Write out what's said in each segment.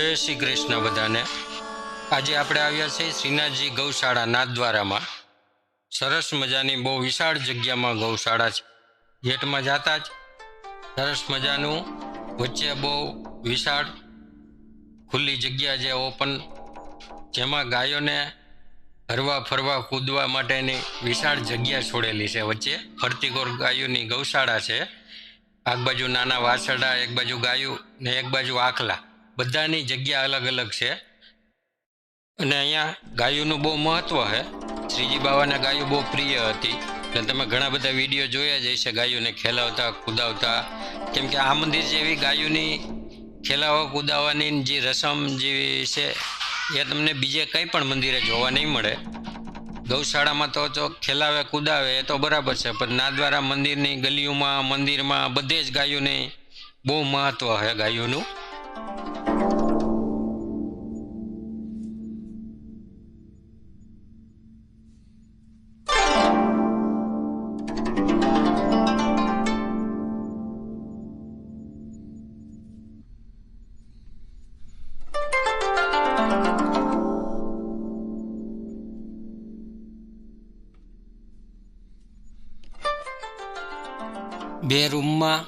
જય શ્રી કૃષ્ણ બધાને। આજે આપણે આવ્યા છીએ શ્રીનાથજી ગૌશાળા નાથદ્વારામાં। સરસ મજાની બહુ વિશાળ જગ્યામાં ગૌશાળા છે। ગેટમાં જતા જ સરસ મજાનું વચ્ચે બહુ વિશાળ ખુલ્લી જગ્યા છે ઓપન, જેમાં ગાયોને હરવા ફરવા કૂદવા માટેની વિશાળ જગ્યા છોડેલી છે। વચ્ચે ફરતી કોર ગાયોની ગૌશાળા છે। એક બાજુ નાના વાછરડા, એક બાજુ ગાયું ને એક બાજુ આખલા, બધાની જગ્યા અલગ અલગ છે। અને અહીંયા ગાયોનું બહુ મહત્વ છે। શ્રીજી બાવાના ગાયો બહુ પ્રિય હતી, એટલે તમે ઘણા બધા વિડીયો જોયા જ હશે ગાયોને ખેલાવતા કુદાવતા, કેમ કે આ મંદિર જેવી ગાયોની ખેલાવા કુદાવાની જે રસમ જેવી છે એ તમને બીજે કંઈ પણ મંદિરે જોવા નહીં મળે। ગૌશાળામાં તો ખેલાવે કુદાવે એ તો બરાબર છે, પણ નાથદ્વારા મંદિરની ગલીઓમાં મંદિરમાં બધે જ ગાયોની બહુ મહત્વ છે ગાયોનું। બે રૂમમાં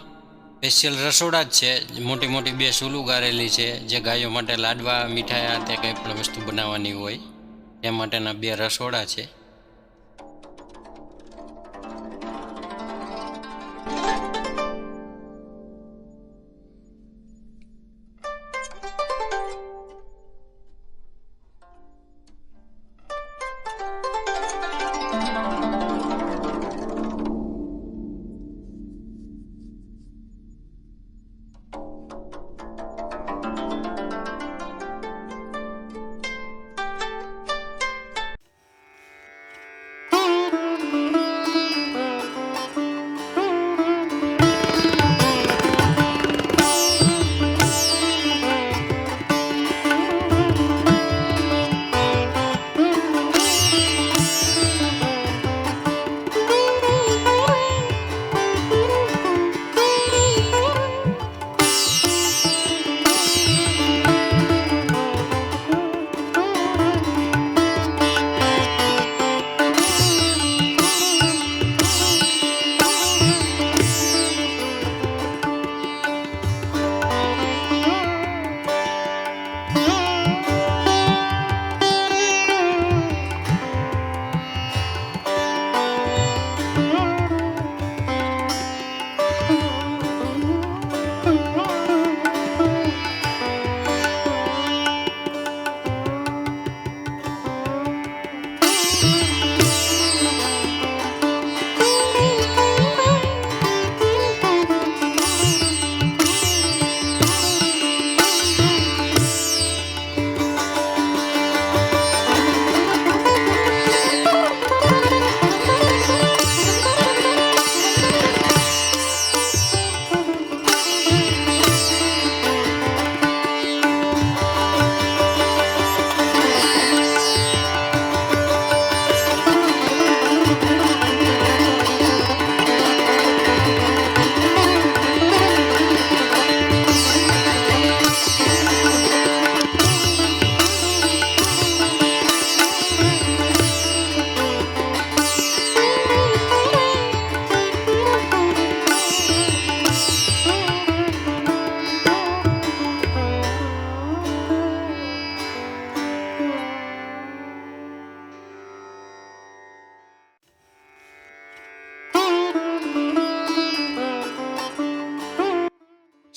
સ્પેશિયલ રસોડા જ છે। મોટી મોટી બે ચૂલું ગારેલી છે, જે ગાયો માટે લાડવા મીઠાઈ તે કંઈ પણ વસ્તુ બનાવવાની હોય એ માટેના બે રસોડા છે।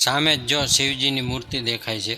સામે જ જો શિવજીની મૂર્તિ દેખાય છે।